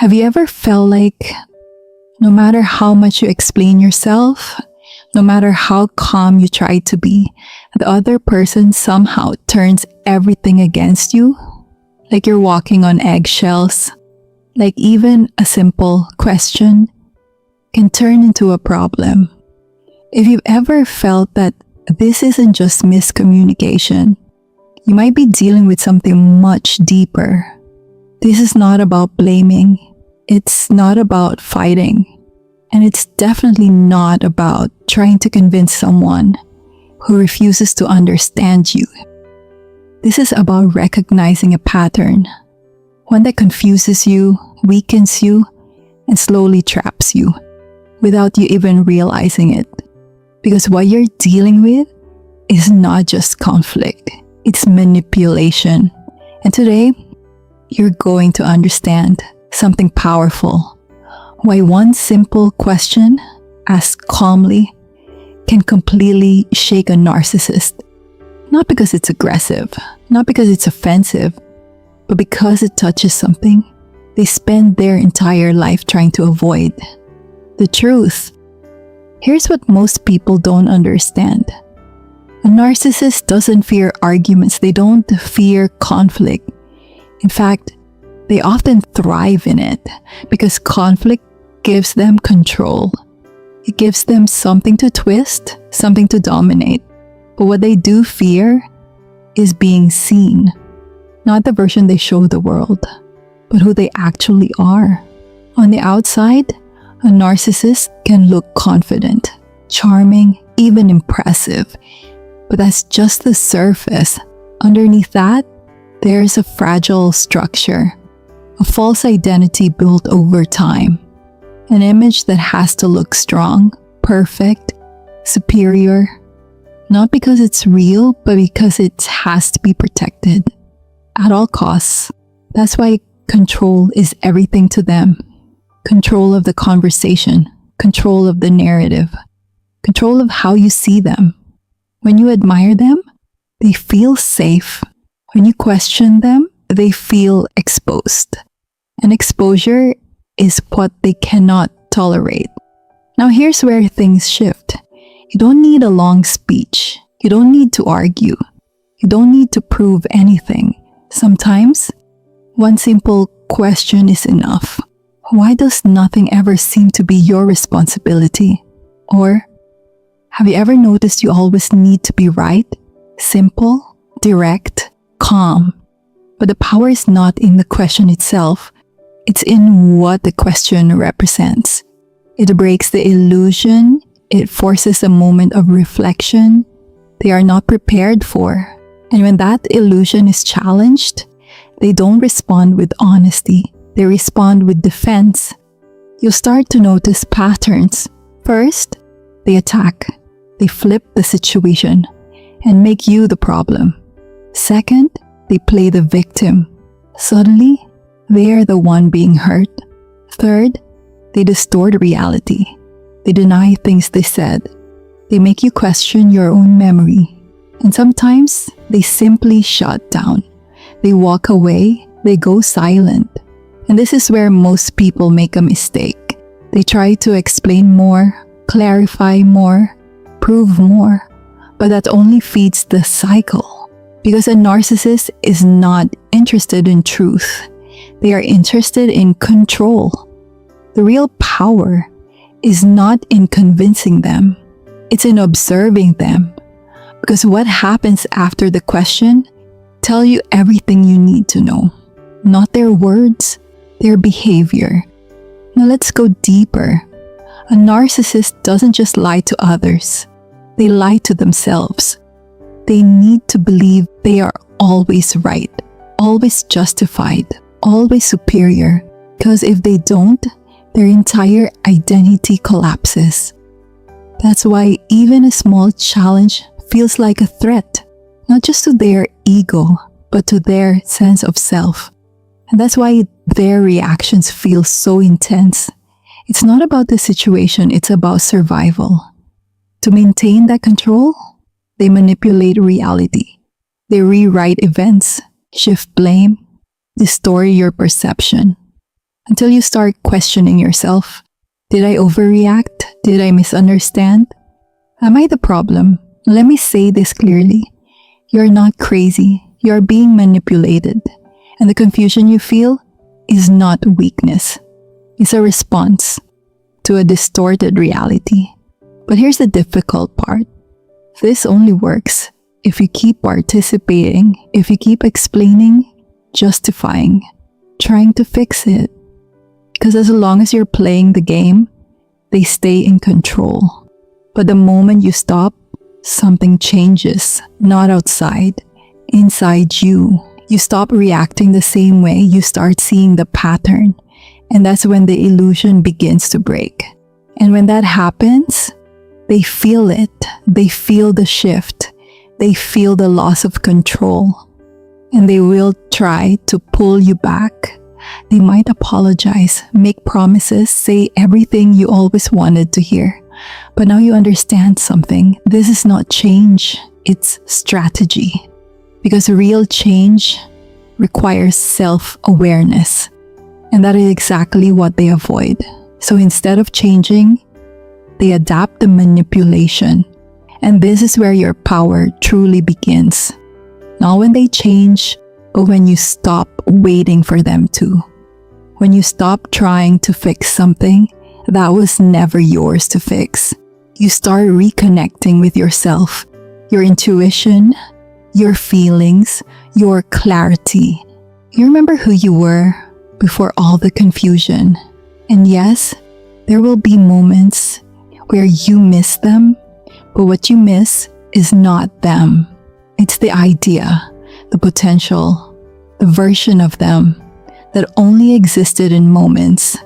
Have you ever felt like no matter how much you explain yourself, no matter how calm you try to be, the other person somehow turns everything against you? Like you're walking on eggshells. Like even a simple question can turn into a problem. If you've ever felt that this isn't just miscommunication, you might be dealing with something much deeper. This is not about blaming. It's not about fighting. And it's definitely not about trying to convince someone who refuses to understand you. This is about recognizing a pattern, one that confuses you, weakens you, and slowly traps you without you even realizing it. Because what you're dealing with is not just conflict, it's manipulation. And today, you're going to understand something powerful. Why one simple question, asked calmly, can completely shake a narcissist. Not because it's aggressive, not because it's offensive, but because it touches something they spend their entire life trying to avoid. The truth. Here's what most people don't understand. A narcissist doesn't fear arguments. They don't fear conflict. In fact, they often thrive in it because conflict gives them control. It gives them something to twist, something to dominate. But what they do fear is being seen. Not the version they show the world, but who they actually are. On the outside, a narcissist can look confident, charming, even impressive. But that's just the surface. Underneath that, there's a fragile structure, a false identity built over time, an image that has to look strong, perfect, superior, not because it's real, but because it has to be protected at all costs. That's why control is everything to them. Control of the conversation, control of the narrative, control of how you see them. When you admire them, they feel safe. When you question them, they feel exposed. And exposure is what they cannot tolerate. Now here's where things shift. You don't need a long speech. You don't need to argue. You don't need to prove anything. Sometimes, one simple question is enough. Why does nothing ever seem to be your responsibility? Or, have you ever noticed you always need to be right? Simple, direct, calm. But the power is not in the question itself. It's in what the question represents. It breaks the illusion. It forces a moment of reflection they are not prepared for. And when that illusion is challenged, they don't respond with honesty. They respond with defense. You'll start to notice patterns. First, they attack. They flip the situation and make you the problem. Second, they play the victim. Suddenly, they are the one being hurt. Third, they distort reality. They deny things they said. They make you question your own memory. And sometimes, they simply shut down. They walk away. They go silent. And this is where most people make a mistake. They try to explain more, clarify more, prove more. But that only feeds the cycle. Because a narcissist is not interested in truth. They are interested in control. The real power is not in convincing them. It's in observing them. Because what happens after the question tell you everything you need to know. Not their words, their behavior. Now let's go deeper. A narcissist doesn't just lie to others. They lie to themselves. They need to believe they are always right, always justified, always superior. Because if they don't, their entire identity collapses. That's why even a small challenge feels like a threat, not just to their ego, but to their sense of self. And that's why their reactions feel so intense. It's not about the situation, it's about survival. To maintain that control, they manipulate reality. They rewrite events, shift blame, distort your perception. until you start questioning yourself. Did I overreact? Did I misunderstand? Am I the problem? Let me say this clearly. You're not crazy. You're being manipulated. And the confusion you feel is not weakness. It's a response to a distorted reality. But here's the difficult part. This only works if you keep participating, if you keep explaining, justifying, trying to fix it. Because as long as you're playing the game, they stay in control. But the moment you stop, something changes, not outside, inside you. You stop reacting the same way, you start seeing the pattern. And that's when the illusion begins to break. And when that happens, they feel it. They feel the shift. They feel the loss of control. And they will try to pull you back. They might apologize, make promises, say everything you always wanted to hear. But now you understand something. This is not change, it's strategy. Because real change requires self-awareness. And that is exactly what they avoid. So instead of changing, they adapt the manipulation. And this is where your power truly begins. Not when they change, but when you stop waiting for them to. When you stop trying to fix something that was never yours to fix. You start reconnecting with yourself, your intuition, your feelings, your clarity. You remember who you were before all the confusion. And yes, there will be moments where you miss them, but what you miss is not them. It's the idea, the potential, the version of them that only existed in moments.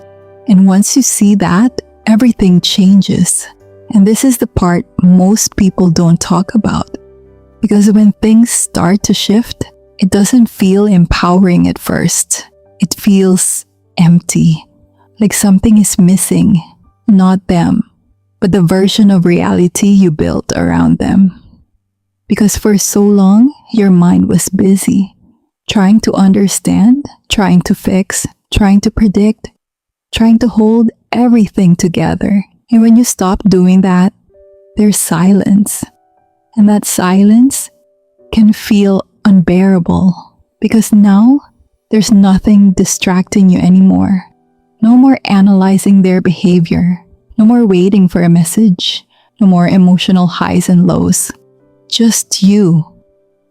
And once you see that, everything changes. And this is the part most people don't talk about. Because when things start to shift, it doesn't feel empowering at first. It feels empty, like something is missing, not them, but the version of reality you built around them. Because for so long, your mind was busy, trying to understand, trying to fix, trying to predict, trying to hold everything together. And when you stop doing that, there's silence. And that silence can feel unbearable because now there's nothing distracting you anymore. No more analyzing their behavior. No more waiting for a message. No more emotional highs and lows. Just you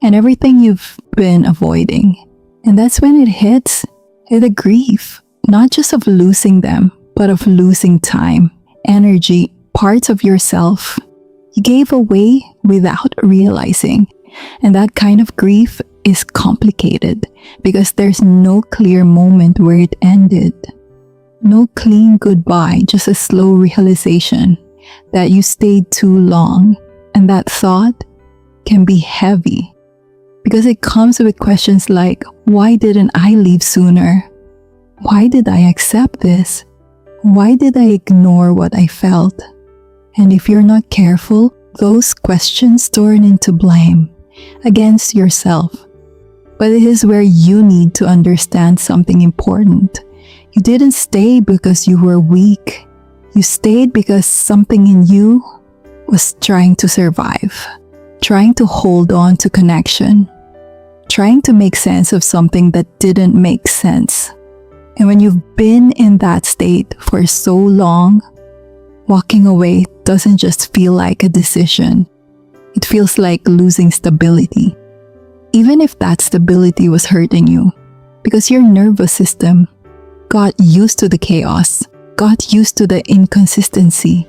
and everything you've been avoiding. And that's when it hits the grief, not just of losing them, but of losing time, energy, parts of yourself. You gave away without realizing. And that kind of grief is complicated because there's no clear moment where it ended. No clean goodbye, just a slow realization that you stayed too long. And that thought can be heavy because it comes with questions like, why didn't I leave sooner? Why did I accept this? Why did I ignore what I felt? And if you're not careful, those questions turn into blame against yourself. But it is where you need to understand something important. You didn't stay because you were weak. You stayed because something in you was trying to survive, trying to hold on to connection, trying to make sense of something that didn't make sense. And when you've been in that state for so long, walking away doesn't just feel like a decision. It feels like losing stability. Even if that stability was hurting you, because your nervous system got used to the chaos, got used to the inconsistency,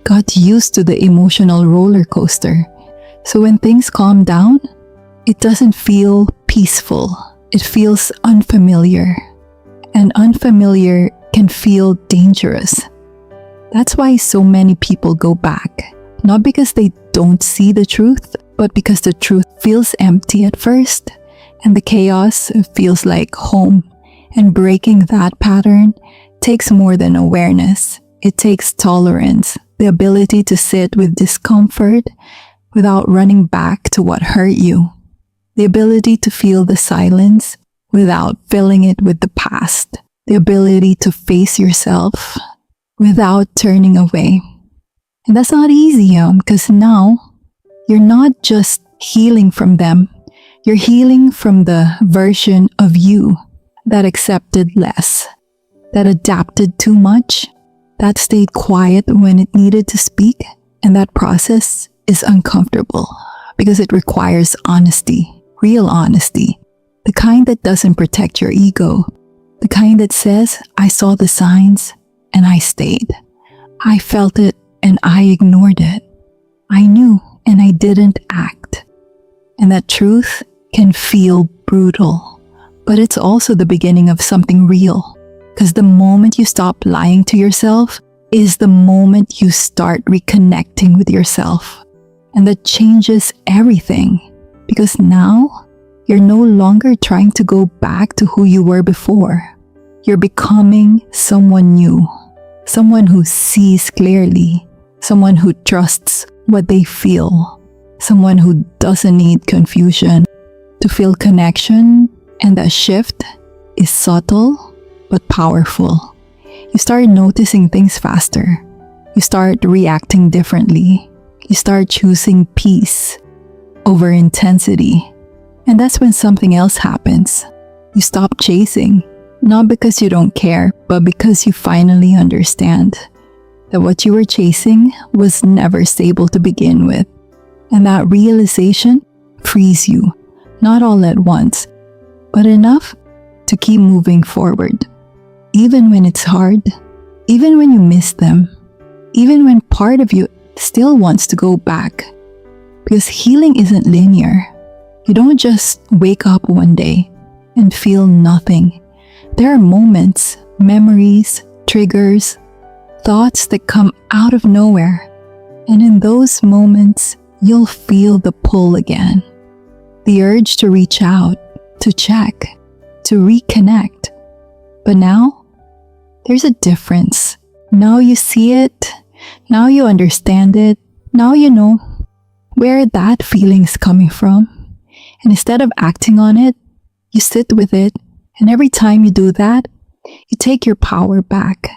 got used to the emotional roller coaster. So when things calm down, it doesn't feel peaceful. It feels unfamiliar. And unfamiliar can feel dangerous. That's why so many people go back. Not because they don't see the truth, but because the truth feels empty at first, and the chaos feels like home. And breaking that pattern takes more than awareness. It takes tolerance, the ability to sit with discomfort without running back to what hurt you, the ability to feel the silence without filling it with the past, the ability to face yourself without turning away. And that's not easy, because now you're not just healing from them, you're healing from the version of you that accepted less, that adapted too much, that stayed quiet when it needed to speak. And that process is uncomfortable because it requires honesty, real honesty, the kind that doesn't protect your ego, the kind that says, I saw the signs and I stayed. I felt it and I ignored it. I knew and I didn't act. And that truth can feel brutal, but it's also the beginning of something real. Because the moment you stop lying to yourself is the moment you start reconnecting with yourself. And that changes everything. Because now, you're no longer trying to go back to who you were before. You're becoming someone new. Someone who sees clearly. Someone who trusts what they feel. Someone who doesn't need confusion to feel connection. And that shift is subtle but powerful. You start noticing things faster. You start reacting differently. You start choosing peace over intensity. And that's when something else happens. You stop chasing, not because you don't care, but because you finally understand that what you were chasing was never stable to begin with. And that realization frees you, not all at once, but enough to keep moving forward. Even when it's hard, even when you miss them, even when part of you still wants to go back. Because healing isn't linear. You don't just wake up one day and feel nothing. There are moments, memories, triggers, thoughts that come out of nowhere. And in those moments, you'll feel the pull again. The urge to reach out, to check, to reconnect. But now, there's a difference. Now you see it. Now you understand it. Now you know where that feeling's coming from. And instead of acting on it, you sit with it. And every time you do that, you take your power back.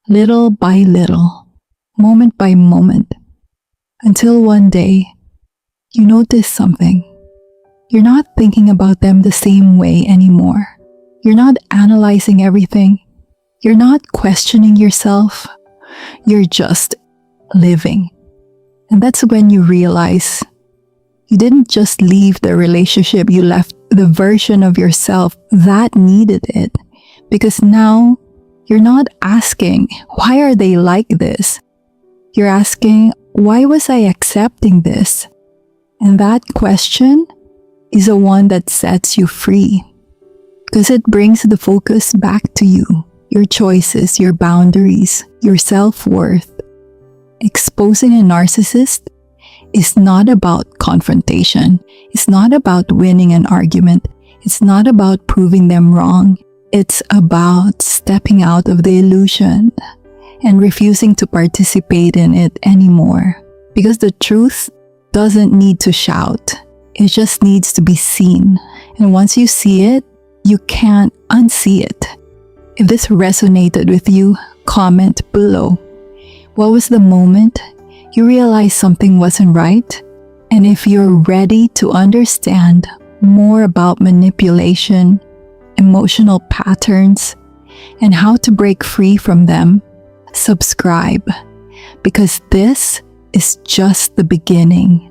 Little by little, moment by moment. Until one day, you notice something. You're not thinking about them the same way anymore. You're not analyzing everything. You're not questioning yourself. You're just living. And that's when you realize you didn't just leave the relationship, you left the version of yourself that needed it. Because now you're not asking, why are they like this? You're asking, why was I accepting this? And that question is the one that sets you free. Because it brings the focus back to you. Your choices, your boundaries, your self-worth. Exposing a narcissist is not about confrontation. It's not about winning an argument. It's not about proving them wrong. It's about stepping out of the illusion and refusing to participate in it anymore. Because the truth doesn't need to shout. It just needs to be seen. And once you see it, you can't unsee it. If this resonated with you, comment below. What was the moment you realized something wasn't right? And if you're ready to understand more about manipulation, emotional patterns, and how to break free from them, subscribe. Because this is just the beginning.